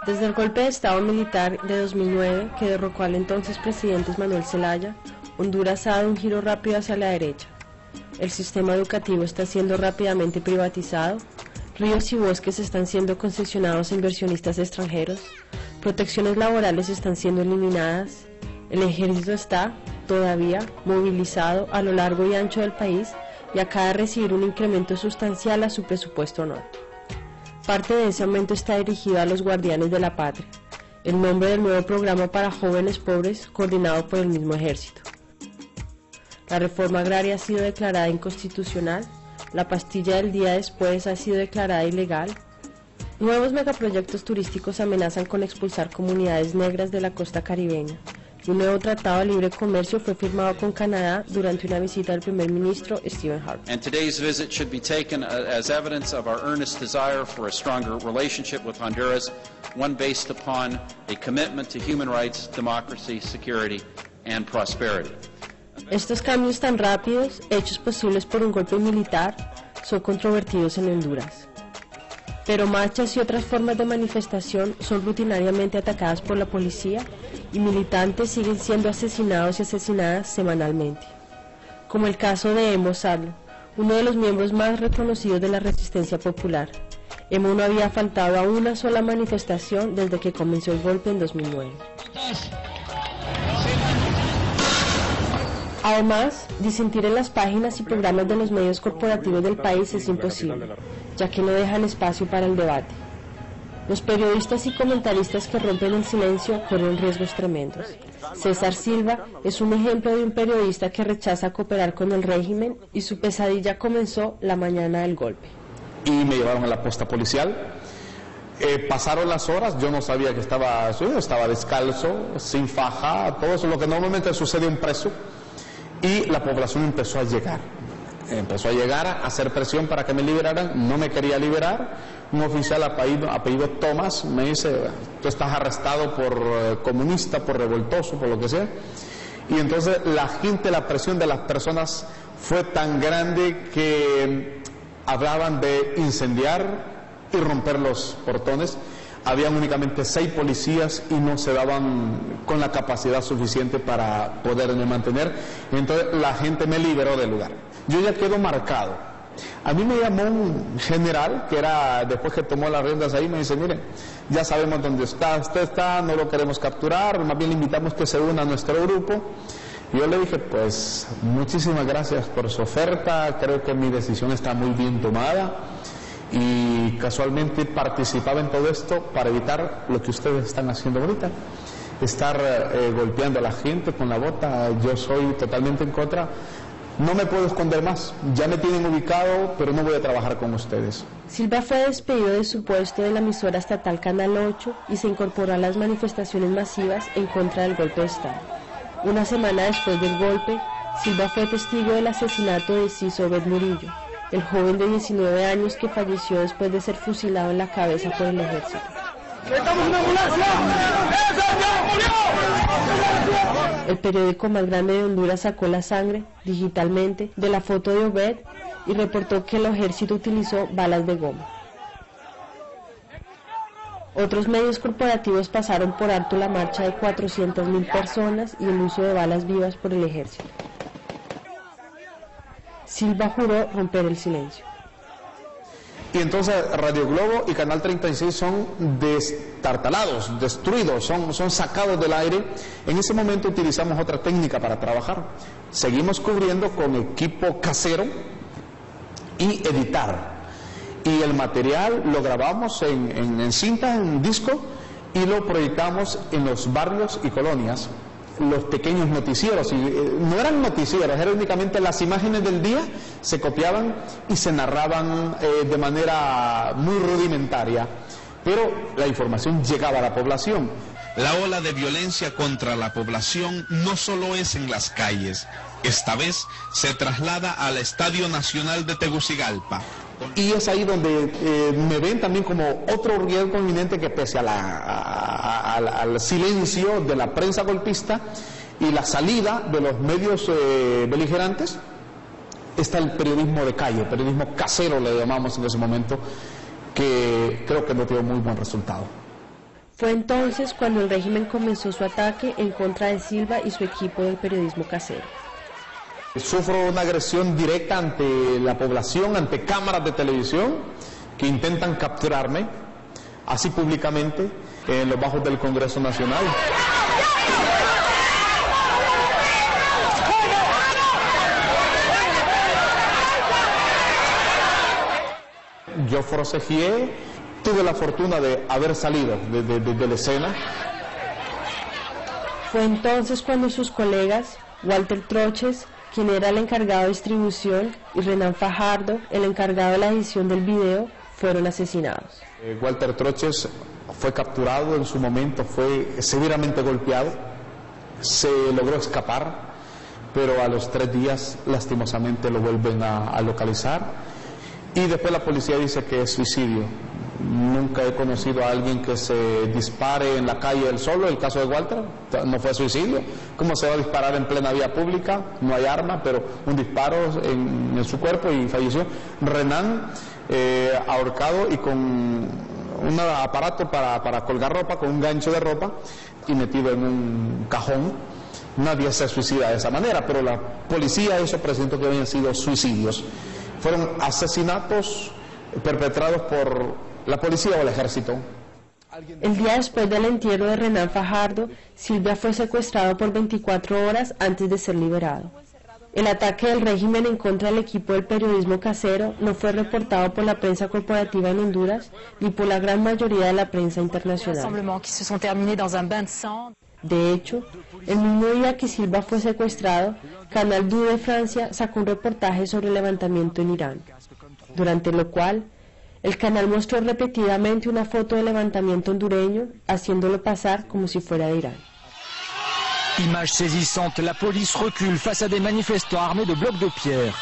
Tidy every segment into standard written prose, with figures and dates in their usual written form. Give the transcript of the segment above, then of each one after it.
Desde el golpe de Estado militar de 2009, que derrocó al entonces presidente Manuel Zelaya, Honduras ha dado un giro rápido hacia la derecha. El sistema educativo está siendo rápidamente privatizado, ríos y bosques están siendo concesionados a inversionistas extranjeros, protecciones laborales están siendo eliminadas, el ejército está, todavía, movilizado a lo largo y ancho del país y acaba de recibir un incremento sustancial a su presupuesto anual. Parte de ese aumento está dirigido a los guardianes de la patria, el nombre del nuevo programa para jóvenes pobres coordinado por el mismo ejército. La reforma agraria ha sido declarada inconstitucional, la pastilla del día después ha sido declarada ilegal, nuevos megaproyectos turísticos amenazan con expulsar comunidades negras de la costa caribeña, y un nuevo tratado de libre comercio fue firmado con Canadá durante una visita del primer ministro Stephen Harper. And today's visit should be taken as evidence of our earnest desire for a stronger relationship with Honduras, one based upon a commitment to human rights, democracy, security, and prosperity. Estos cambios tan rápidos, hechos posibles por un golpe militar, son controvertidos en Honduras. Pero marchas y otras formas de manifestación son rutinariamente atacadas por la policía y militantes siguen siendo asesinados y asesinadas semanalmente. Como el caso de Emo Sarlo, uno de los miembros más reconocidos de la resistencia popular. Emo no había faltado a una sola manifestación desde que comenzó el golpe en 2009. Además, disentir en las páginas y programas de los medios corporativos del país es imposible, ya que no dejan espacio para el debate. Los periodistas y comentaristas que rompen el silencio corren riesgos tremendos. César Silva es un ejemplo de un periodista que rechaza cooperar con el régimen y su pesadilla comenzó la mañana del golpe. Y me llevaron a la posta policial. Pasaron las horas, yo no sabía que estaba descalzo, sin faja, todo eso lo que normalmente sucede a un preso. Y la población empezó a llegar a hacer presión para que me liberaran, no me quería liberar. Un oficial apellido Tomás me dice, tú estás arrestado por comunista, por revoltoso, por lo que sea. Y entonces la presión de las personas fue tan grande que hablaban de incendiar y romper los portones. Habían únicamente 6 policías y no se daban con la capacidad suficiente para poderme mantener. Entonces la gente me liberó del lugar. Yo ya quedo marcado. A mí me llamó un general, que era después que tomó las riendas ahí, me dice, mire, ya sabemos dónde está, usted está, no lo queremos capturar, más bien le invitamos que se una a nuestro grupo. Y yo le dije, pues muchísimas gracias por su oferta, creo que mi decisión está muy bien tomada. Y casualmente participaba en todo esto para evitar lo que ustedes están haciendo ahorita, estar golpeando a la gente con la bota. Yo soy totalmente en contra, no me puedo esconder más, ya me tienen ubicado, pero no voy a trabajar con ustedes. Silva fue despedido de su puesto de la emisora estatal Canal 8 y se incorporó a las manifestaciones masivas en contra del golpe de Estado. Una semana después del golpe, Silva fue testigo del asesinato de Ciso Bet Murillo, el joven de 19 años que falleció después de ser fusilado en la cabeza por el ejército. El periódico más grande de Honduras sacó la sangre, digitalmente, de la foto de Obed y reportó que el ejército utilizó balas de goma. Otros medios corporativos pasaron por alto la marcha de 400.000 personas y el uso de balas vivas por el ejército. Silva juró romper el silencio. Y entonces Radio Globo y Canal 36 son destartalados, destruidos, son sacados del aire. En ese momento utilizamos otra técnica para trabajar. Seguimos cubriendo con equipo casero y editar. Y el material lo grabamos en cinta, en disco, y lo proyectamos en los barrios y colonias. Los pequeños noticieros, y no eran noticieros, eran únicamente las imágenes del día, se copiaban y se narraban de manera muy rudimentaria, pero la información llegaba a la población. La ola de violencia contra la población no solo es en las calles, esta vez se traslada al Estadio Nacional de Tegucigalpa. Y es ahí donde me ven también como otro riesgo inminente, que pese al silencio de la prensa golpista y la salida de los medios beligerantes, está el periodismo de calle, periodismo casero le llamamos en ese momento, que creo que no tuvo muy buen resultado. Fue entonces cuando el régimen comenzó su ataque en contra de Silva y su equipo del periodismo casero. Sufro una agresión directa ante la población, ante cámaras de televisión que intentan capturarme, así públicamente, en los bajos del Congreso Nacional. Yo forcejeé, tuve la fortuna de haber salido de la escena. Fue entonces cuando sus colegas, Walter Troches, quien era el encargado de distribución, y Renan Fajardo, el encargado de la edición del video, fueron asesinados. Walter Troches fue capturado en su momento, fue severamente golpeado, se logró escapar, pero a los 3 días lastimosamente lo vuelven a localizar. Y después la policía dice que es suicidio. Nunca he conocido a alguien que se dispare en la calle él solo. El caso de Walter no fue suicidio. ¿Cómo se va a disparar en plena vía pública? No hay arma, pero un disparo en su cuerpo y falleció. Renan, ahorcado y con un aparato para colgar ropa, con un gancho de ropa y metido en un cajón. Nadie se suicida de esa manera, pero la policía eso presentó que habían sido suicidios. Fueron asesinatos perpetrados por la policía o el ejército. El día después del entierro de Renan Fajardo, Silva fue secuestrado por 24 horas antes de ser liberado. El ataque del régimen en contra del equipo del periodismo casero no fue reportado por la prensa corporativa en Honduras ni por la gran mayoría de la prensa internacional. De hecho, el mismo día que Silva fue secuestrado, Canal 2 de Francia sacó un reportaje sobre el levantamiento en Irán, durante lo cual el canal mostró repetidamente una foto del levantamiento hondureño, haciéndolo pasar como si fuera de Irán. Image saisissante, la police recule face à des manifestants armés de blocs de pierre.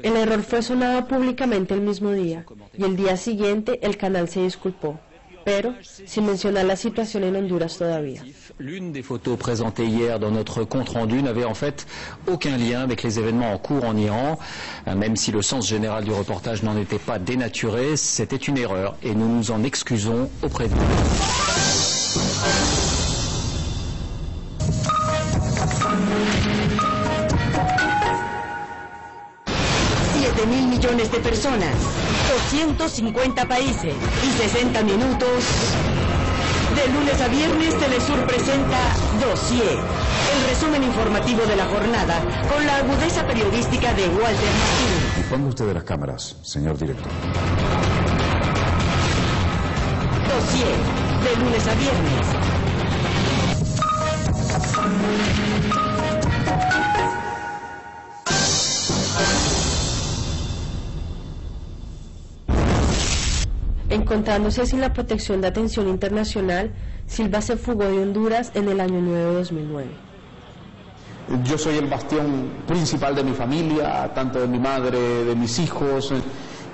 El error fue sonado públicamente el mismo día, y el día siguiente el canal se disculpó, pero sin mencionar la situación en Honduras todavía. L'une des photos présentées hier dans notre compte-rendu n'avait en fait aucun lien avec les événements en cours en Iran. Même si le sens général du reportage n'en était pas dénaturé, c'était une erreur et nous nous en excusons auprès de vous. 7.000 millones de personas, 250 países y 60 minutos. De lunes a viernes, Telesur presenta Dossier, el resumen informativo de la jornada, con la agudeza periodística de Walter Martín. Y ponga usted de las cámaras, señor director. Dossier, de lunes a viernes. Encontrándose sin la protección de atención internacional, Silva se fugó de Honduras en el año nuevo de 2009. Yo soy el bastión principal de mi familia, tanto de mi madre, de mis hijos,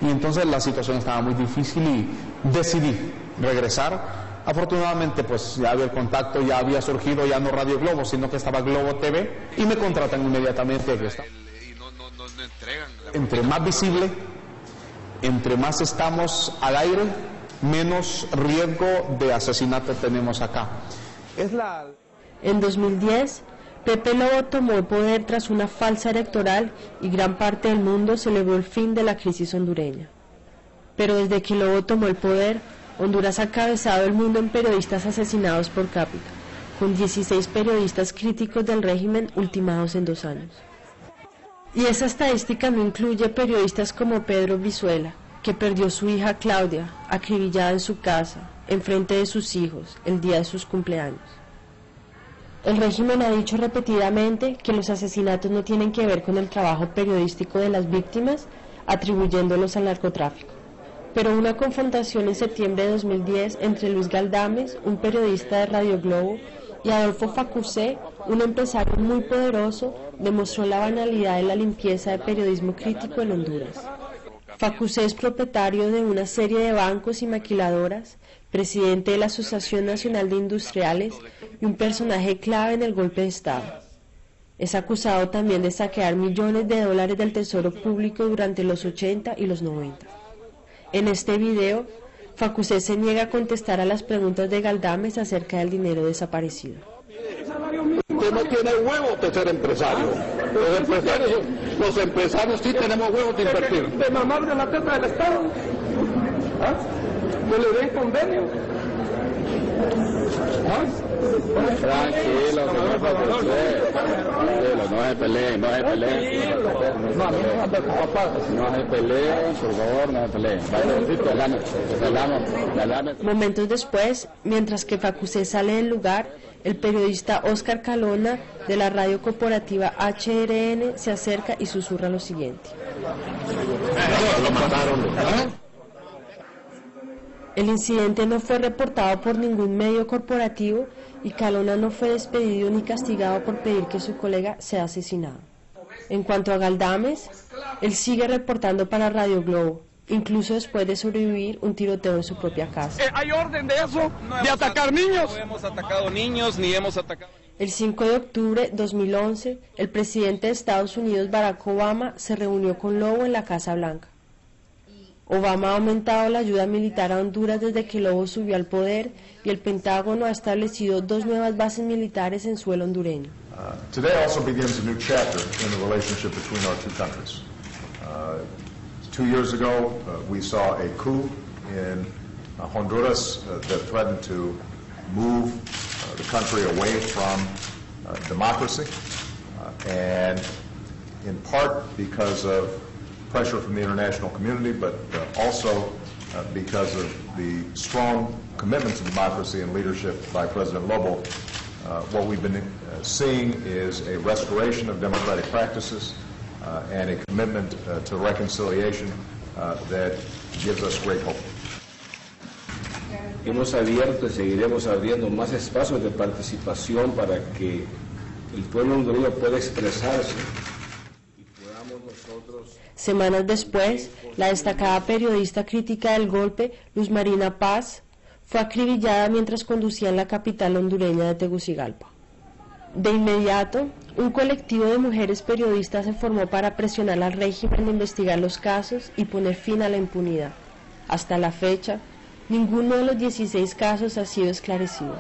y entonces la situación estaba muy difícil y decidí regresar. Afortunadamente pues ya había el contacto, ya había surgido ya no Radio Globo, sino que estaba Globo TV y me contratan inmediatamente. Entre más visible, entre más estamos al aire, menos riesgo de asesinato tenemos acá. En 2010, Pepe Lobo tomó el poder tras una falsa electoral y gran parte del mundo celebró el fin de la crisis hondureña. Pero desde que Lobo tomó el poder, Honduras ha encabezado el mundo en periodistas asesinados por cápita, con 16 periodistas críticos del régimen ultimados en 2 años. Y esa estadística no incluye periodistas como Pedro Brizuela, que perdió su hija Claudia, acribillada en su casa, enfrente de sus hijos, el día de sus cumpleaños. El régimen ha dicho repetidamente que los asesinatos no tienen que ver con el trabajo periodístico de las víctimas, atribuyéndolos al narcotráfico. Pero una confrontación en septiembre de 2010 entre Luis Galdames, un periodista de Radio Globo, y Adolfo Facusé, un empresario muy poderoso, demostró la banalidad de la limpieza de periodismo crítico en Honduras. Facusé es propietario de una serie de bancos y maquiladoras, presidente de la Asociación Nacional de Industriales y un personaje clave en el golpe de Estado. Es acusado también de saquear millones de dólares del tesoro público durante los 80 y los 90. En este video, Facusé se niega a contestar a las preguntas de Galdames acerca del dinero desaparecido. Usted no tiene huevos de ser empresario. Los empresarios sí tenemos huevos de invertir. De mamar de la teta del Estado. ¿Ah? ¿No le den convenio? ¿Ah? Tranquilo, no se peleen, no se peleen. No se peleen, por favor, no se peleen. Momentos después, mientras que Facusé sale del lugar, el periodista Óscar Calona de la radio corporativa HRN se acerca y susurra lo siguiente. Lo mataron. El incidente no fue reportado por ningún medio corporativo y Calona no fue despedido ni castigado por pedir que su colega sea asesinado. En cuanto a Galdames, él sigue reportando para Radio Globo, incluso después de sobrevivir un tiroteo en su propia casa. ¿Hay orden de eso? ¿De atacar niños? No hemos atacado niños ni hemos atacado... El 5 de octubre de 2011, el presidente de Estados Unidos, Barack Obama, se reunió con Lobo en la Casa Blanca. Obama ha aumentado la ayuda militar a Honduras desde que Lobo subió al poder y el Pentágono ha establecido 2 nuevas bases militares en suelo hondureño. Today also begins a new chapter in the relationship between our two countries. 2 years ago, we saw a coup in Honduras that threatened to move the country away from democracy, and in part because of pressure from the international community, but also because of the strong commitment to democracy and leadership by President Lobo. What we've been seeing is a restoration of democratic practices and a commitment to reconciliation that gives us great hope. Hemos abierto y seguiremos abriendo más espacios de participación para que el pueblo hondureño pueda expresarse y podamos nosotros... Semanas después, la destacada periodista crítica del golpe, Luz Marina Paz, fue acribillada mientras conducía en la capital hondureña de Tegucigalpa. De inmediato, un colectivo de mujeres periodistas se formó para presionar al régimen de investigar los casos y poner fin a la impunidad. Hasta la fecha, ninguno de los 16 casos ha sido esclarecido.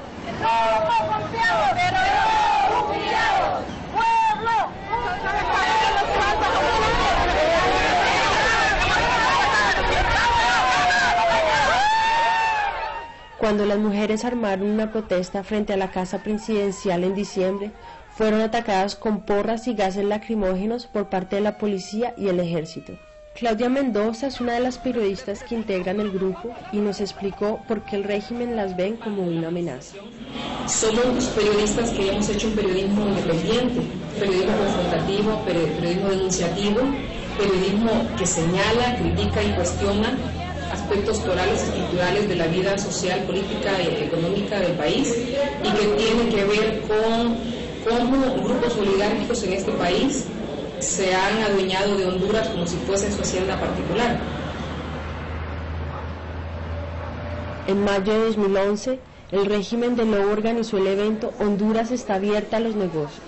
Cuando las mujeres armaron una protesta frente a la casa presidencial en diciembre, fueron atacadas con porras y gases lacrimógenos por parte de la policía y el ejército. Claudia Mendoza es una de las periodistas que integran el grupo y nos explicó por qué el régimen las ven como una amenaza. Somos periodistas que hemos hecho un periodismo independiente, periodismo confrontativo, periodismo denunciativo, periodismo que señala, critica y cuestiona aspectos torales y estructurales de la vida social, política y económica del país y que tiene que ver con cómo grupos oligárquicos en este país se han adueñado de Honduras como si fuese su hacienda particular. En mayo de 2011, el régimen de Lobo organizó el evento Honduras está abierta a los negocios,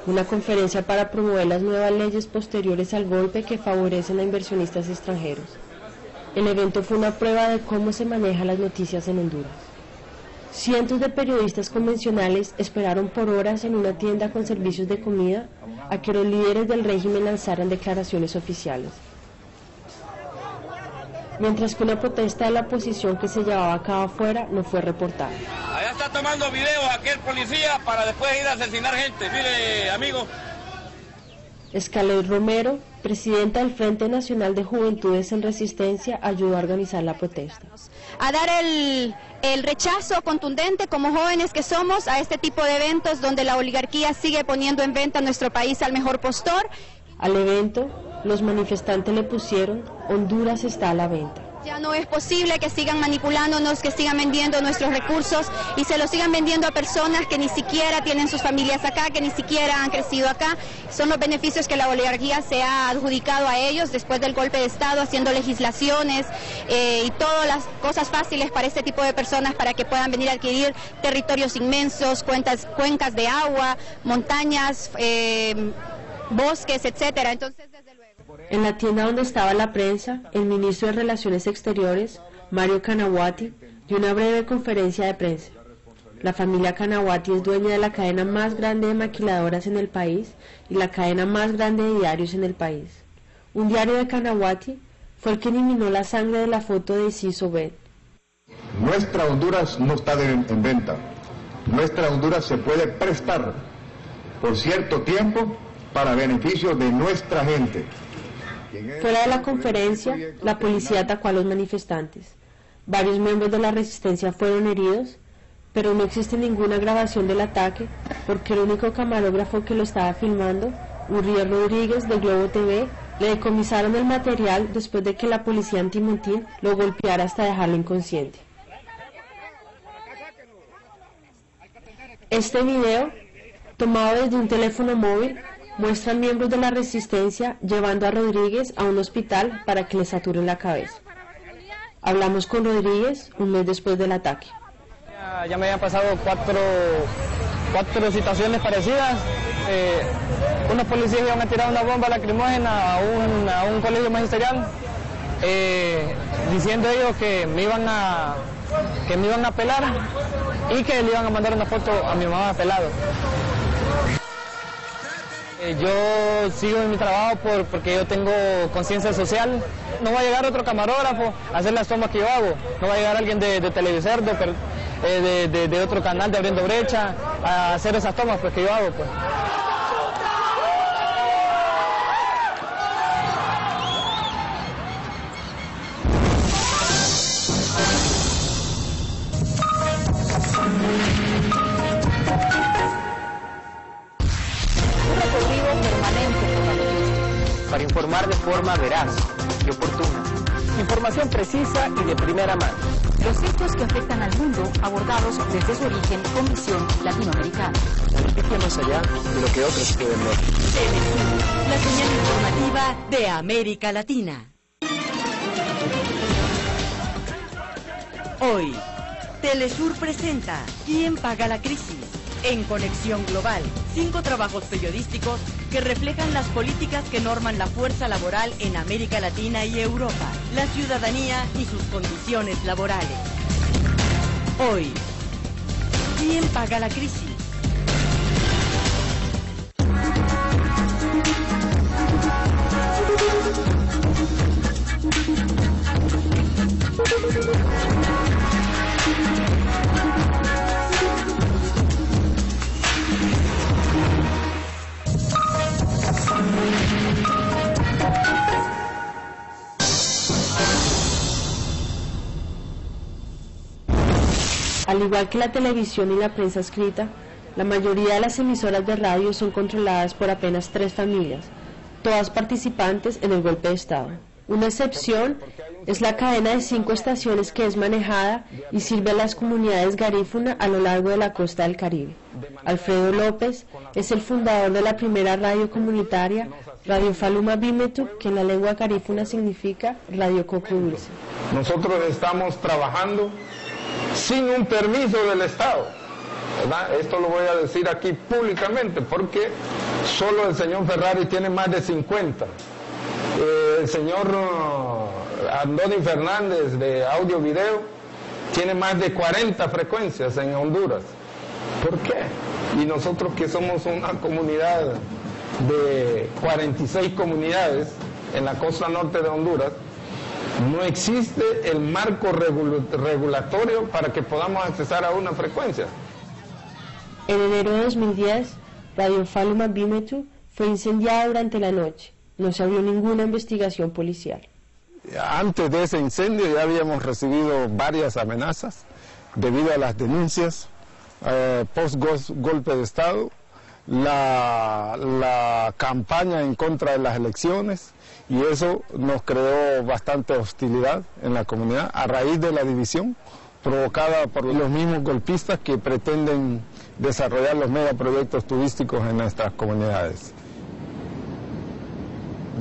una conferencia para promover las nuevas leyes posteriores al golpe que favorecen a inversionistas extranjeros. El evento fue una prueba de cómo se manejan las noticias en Honduras. Cientos de periodistas convencionales esperaron por horas en una tienda con servicios de comida a que los líderes del régimen lanzaran declaraciones oficiales. Mientras que una protesta de la oposición que se llevaba a cabo afuera no fue reportada. Allá está tomando video aquel policía para después ir a asesinar gente. Mire, amigo. Escalés Romero, presidenta del Frente Nacional de Juventudes en Resistencia, ayudó a organizar la protesta. A dar el rechazo contundente como jóvenes que somos a este tipo de eventos donde la oligarquía sigue poniendo en venta nuestro país al mejor postor. Al evento, los manifestantes le pusieron Honduras está a la venta. Ya no es posible que sigan manipulándonos, que sigan vendiendo nuestros recursos y se los sigan vendiendo a personas que ni siquiera tienen sus familias acá, que ni siquiera han crecido acá. Son los beneficios que la oligarquía se ha adjudicado a ellos después del golpe de Estado, haciendo legislaciones y todas las cosas fáciles para este tipo de personas para que puedan venir a adquirir territorios inmensos, cuencas de agua, montañas, bosques, etcétera. Entonces, en la tienda donde estaba la prensa, el ministro de Relaciones Exteriores Mario Canawati, dio una breve conferencia de prensa. La familia Canawati es dueña de la cadena más grande de maquiladoras en el país y la cadena más grande de diarios en el país. Un diario de Canawati fue el que eliminó la sangre de la foto de Ciso Ben. Nuestra Honduras no está en venta. Nuestra Honduras se puede prestar por cierto tiempo para beneficio de nuestra gente. Fuera de la conferencia, la policía atacó a los manifestantes. Varios miembros de la resistencia fueron heridos, pero no existe ninguna grabación del ataque porque el único camarógrafo que lo estaba filmando, Uriel Rodríguez de Globo TV, le decomisaron el material después de que la policía antimotín lo golpeara hasta dejarlo inconsciente. Este video, tomado desde un teléfono móvil, muestra a miembros de la resistencia llevando a Rodríguez a un hospital para que le saturen la cabeza. Hablamos con Rodríguez un mes después del ataque. Ya me habían pasado cuatro situaciones parecidas. Unos policías iban a tirar una bomba lacrimógena a un colegio magisterial, diciendo ellos que me iban a pelar y que le iban a mandar una foto a mi mamá pelado. Yo sigo en mi trabajo porque yo tengo conciencia social. No va a llegar otro camarógrafo a hacer las tomas que yo hago. No va a llegar alguien de Televicerdo, de otro canal de Abriendo Brecha, a hacer esas tomas pues, que yo hago. Pues. Para informar de forma veraz y oportuna. Información precisa y de primera mano. Los hechos que afectan al mundo abordados desde su origen con visión latinoamericana. La noticia más allá de lo que otros pueden ver. Telesur, la señal informativa de América Latina. Hoy, Telesur presenta ¿Quién paga la crisis? En Conexión Global, 5 trabajos periodísticos que reflejan las políticas que norman la fuerza laboral en América Latina y Europa, la ciudadanía y sus condiciones laborales. Hoy, ¿quién paga la crisis? Al igual que la televisión y la prensa escrita, la mayoría de las emisoras de radio son controladas por apenas 3 familias, todas participantes en el golpe de Estado. Una excepción es la cadena de 5 estaciones que es manejada y sirve a las comunidades garífuna a lo largo de la costa del Caribe. Alfredo López es el fundador de la primera radio comunitaria, Radio Faluma Bimetu, que en la lengua garífuna significa Radio Coco Dulce. Nosotros estamos trabajando sin un permiso del Estado, ¿verdad? Esto lo voy a decir aquí públicamente porque solo el señor Ferrari tiene más de 50. El señor Andoni Fernández de Audio Video tiene más de 40 frecuencias en Honduras. ¿Por qué? Y nosotros que somos una comunidad de 46 comunidades en la costa norte de Honduras, no existe el marco regulatorio para que podamos accesar a una frecuencia. En enero de 2010, Radio Faluma Bimetu fue incendiada durante la noche. No se abrió ninguna investigación policial. Antes de ese incendio ya habíamos recibido varias amenazas debido a las denuncias post-golpe de Estado, la campaña en contra de las elecciones, y eso nos creó bastante hostilidad en la comunidad a raíz de la división provocada por los mismos golpistas que pretenden desarrollar los megaproyectos turísticos en nuestras comunidades.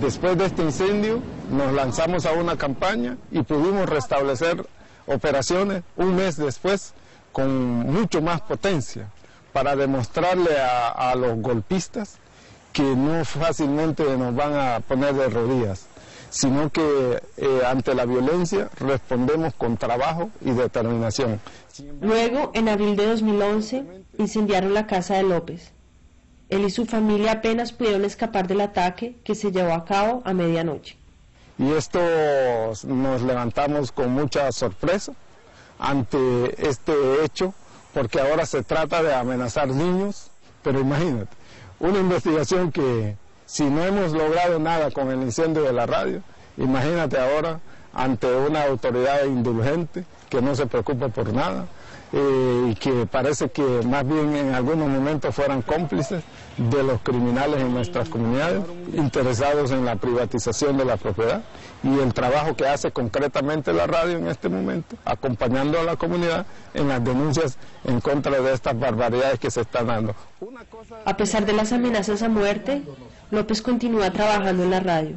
Después de este incendio nos lanzamos a una campaña y pudimos restablecer operaciones un mes después con mucho más potencia para demostrarle a los golpistas que no fácilmente nos van a poner de rodillas. sino que ante la violencia respondemos con trabajo y determinación. Luego, en abril de 2011, incendiaron la casa de López. Él y su familia apenas pudieron escapar del ataque que se llevó a cabo a medianoche. Y esto nos levantamos con mucha sorpresa ante este hecho, porque ahora se trata de amenazar niños, pero imagínate, una investigación que si no hemos logrado nada con el incendio de la radio, imagínate ahora ante una autoridad indulgente que no se preocupa por nada y que parece que más bien en algunos momentos fueran cómplices de los criminales en nuestras comunidades, interesados en la privatización de la propiedad y el trabajo que hace concretamente la radio en este momento, acompañando a la comunidad en las denuncias en contra de estas barbaridades que se están dando. A pesar de las amenazas a muerte, López continúa trabajando en la radio.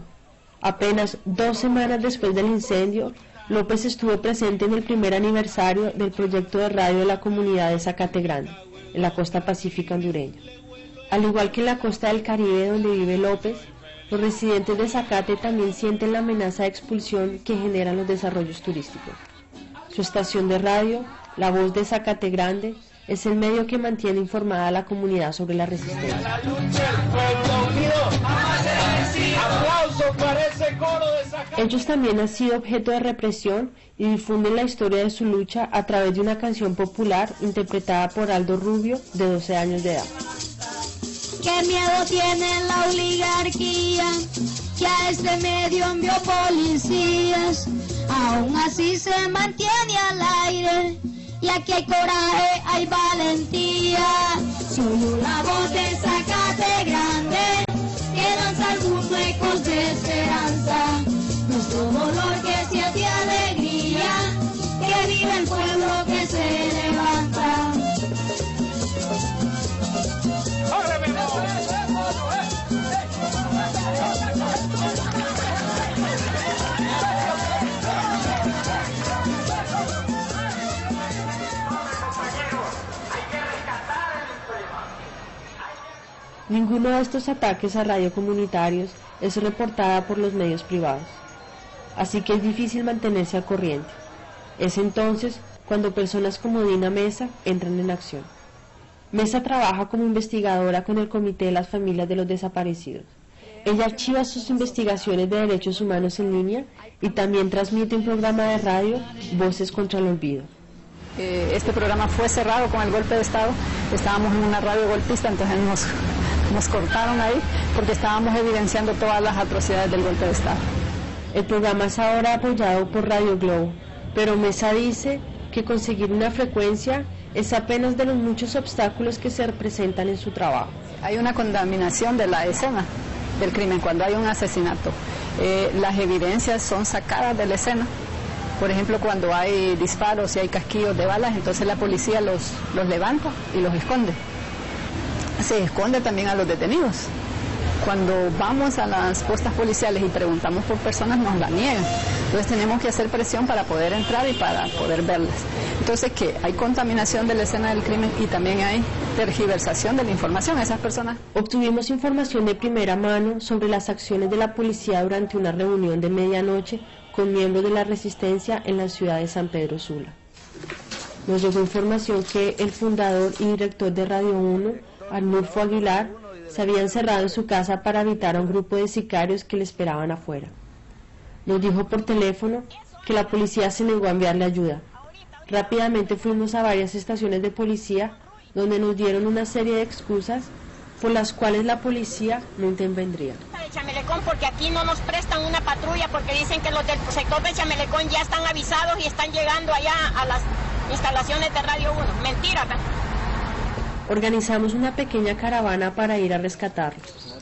Apenas 2 semanas después del incendio, López estuvo presente en el primer aniversario del proyecto de radio de la comunidad de Zacate Grande, en la costa pacífica hondureña. Al igual que en la costa del Caribe donde vive López, los residentes de Zacate también sienten la amenaza de expulsión que generan los desarrollos turísticos. Su estación de radio, La Voz de Zacate Grande, es el medio que mantiene informada a la comunidad sobre la resistencia. Ellos también han sido objeto de represión y difunden la historia de su lucha a través de una canción popular interpretada por Aldo Rubio, de 12 años de edad. ¿Qué miedo tiene la oligarquía? Que a este medio envió policías. Aún así se mantiene al aire. Y aquí hay coraje, hay valentía. Soy la voz de Zacate Grande, que danza al mundo ecos de esperanza. Nuestro dolor que siente alegría, que vive el pueblo que se levanta. Ninguno de estos ataques a radio comunitarios es reportada por los medios privados, así que es difícil mantenerse al corriente. Es entonces cuando personas como Dina Mesa entran en acción. Mesa trabaja como investigadora con el Comité de las Familias de los Desaparecidos. Ella archiva sus investigaciones de derechos humanos en línea y también transmite un programa de radio, Voces contra el Olvido. Este programa fue cerrado con el golpe de Estado. Estábamos en una radio golpista, entonces nos cortaron ahí porque estábamos evidenciando todas las atrocidades del golpe de Estado. El programa es ahora apoyado por Radio Globo, pero Mesa dice que conseguir una frecuencia es apenas de los muchos obstáculos que se representan en su trabajo. Hay una contaminación de la escena del crimen cuando hay un asesinato. Las evidencias son sacadas de la escena. Por ejemplo, cuando hay disparos y hay casquillos de balas, entonces la policía los levanta y los esconde. Se esconde también a los detenidos. Cuando vamos a las postas policiales y preguntamos por personas, nos la niegan. Entonces tenemos que hacer presión para poder entrar y para poder verlas. Entonces, ¿qué? Hay contaminación de la escena del crimen y también hay tergiversación de la información. Esas personas... Obtuvimos información de primera mano sobre las acciones de la policía durante una reunión de medianoche con miembros de la resistencia en la ciudad de San Pedro Sula. Nos llegó información que el fundador y director de Radio 1, Arnulfo Aguilar, se había encerrado en su casa para evitar a un grupo de sicarios que le esperaban afuera. Nos dijo por teléfono que la policía se negó a enviarle ayuda. Rápidamente fuimos a varias estaciones de policía donde nos dieron una serie de excusas por las cuales la policía no intervendría. De Chamelecón, porque aquí no nos prestan una patrulla porque dicen que los del sector de Chamelecón ya están avisados y están llegando allá a las instalaciones de Radio 1. Mentira, ¿verdad? Organizamos una pequeña caravana para ir a rescatarlos.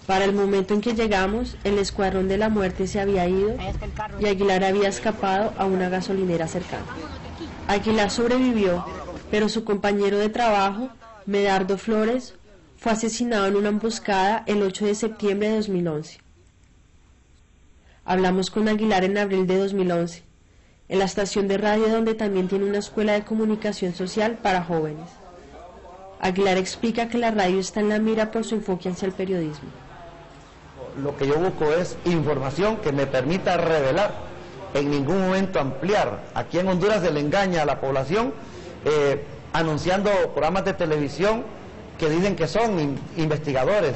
Para el momento en que llegamos, el escuadrón de la muerte se había ido y Aguilar había escapado a una gasolinera cercana. Aguilar sobrevivió, pero su compañero de trabajo, Medardo Flores, fue asesinado en una emboscada el 8 de septiembre de 2011. Hablamos con Aguilar en abril de 2011, en la estación de radio donde también tiene una escuela de comunicación social para jóvenes. Aguilar explica que la radio está en la mira por su enfoque hacia el periodismo. lo que yo busco es información que me permita revelar, en ningún momento ampliar. Aquí en Honduras se le engaña a la población anunciando programas de televisión que dicen que son investigadores,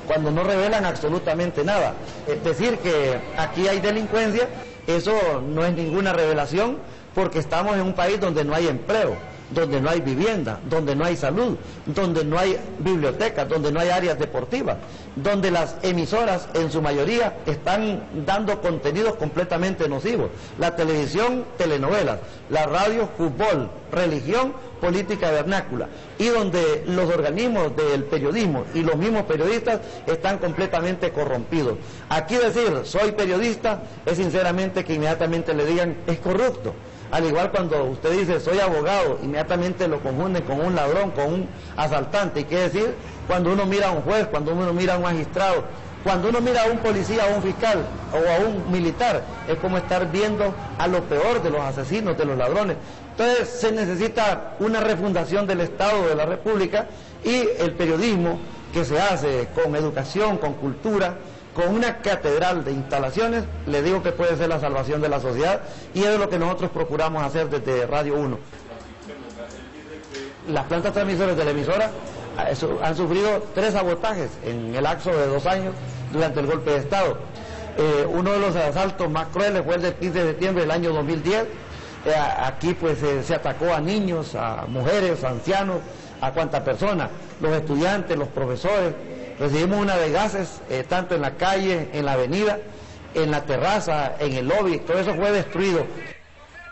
cuando no revelan absolutamente nada. Es decir, que aquí hay delincuencia, eso no es ninguna revelación, porque estamos en un país donde no hay empleo, donde no hay vivienda, donde no hay salud, donde no hay bibliotecas, donde no hay áreas deportivas, donde las emisoras en su mayoría están dando contenidos completamente nocivos. La televisión, telenovelas, la radio, fútbol, religión, política vernácula, y donde los organismos del periodismo y los mismos periodistas están completamente corrompidos. Aquí decir soy periodista es sinceramente que inmediatamente le digan es corrupto. Al igual cuando usted dice soy abogado, inmediatamente lo confunden con un ladrón, con un asaltante. ¿Y qué decir cuando uno mira a un juez, cuando uno mira a un magistrado, cuando uno mira a un policía, a un fiscal o a un militar? Es como estar viendo a lo peor de los asesinos, de los ladrones. Entonces se necesita una refundación del Estado de la República, y el periodismo que se hace con educación, con cultura, con una catedral de instalaciones, le digo que puede ser la salvación de la sociedad, y es lo que nosotros procuramos hacer desde Radio 1. Las plantas transmisoras de la emisora han sufrido 3 sabotajes en el lapso de 2 años durante el golpe de Estado. Uno de los asaltos más crueles fue el del 15 de septiembre del año 2010. Aquí pues se atacó a niños, a mujeres, a ancianos, a cuantas personas, los estudiantes, los profesores. Recibimos una de gases, tanto en la calle, en la avenida, en la terraza, en el lobby, todo eso fue destruido.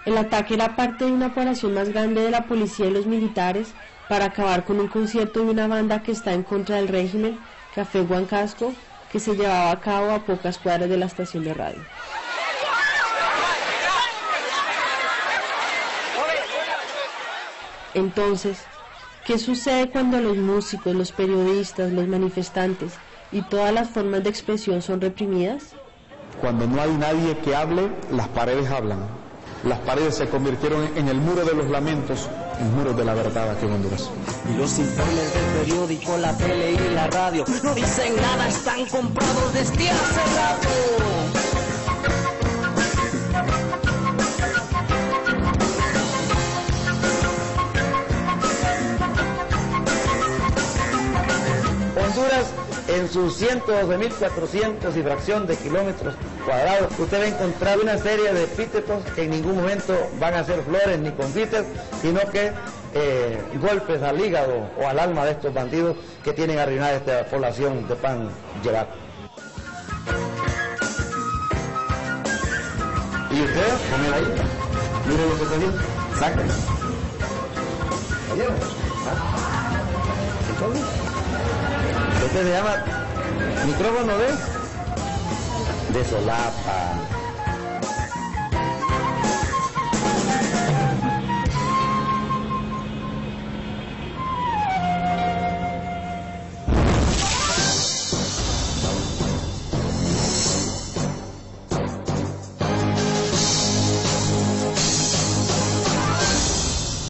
El ataque era parte de una operación más grande de la policía y los militares para acabar con un concierto de una banda que está en contra del régimen, Café Huancasco, que se llevaba a cabo a pocas cuadras de la estación de radio. Entonces, ¿qué sucede cuando los músicos, los periodistas, los manifestantes y todas las formas de expresión son reprimidas? Cuando no hay nadie que hable, las paredes hablan. Las paredes se convirtieron en el muro de los lamentos, el muro de la verdad aquí en Honduras. Y los informes del periódico, la tele y la radio no dicen nada, están comprados desde hace rato. Honduras, en sus 112.400 y fracción de kilómetros cuadrados, usted va a encontrar una serie de epítetos que en ningún momento van a ser flores ni confites, sino que golpes al hígado o al alma de estos bandidos que tienen arruinada esta población de pan llevar. ¿Y usted? Comen ahí. Miren lo que está haciendo. Sáquenlo. ¿Oyeron? ¿Entonces? Este se llama micrófono de solapa.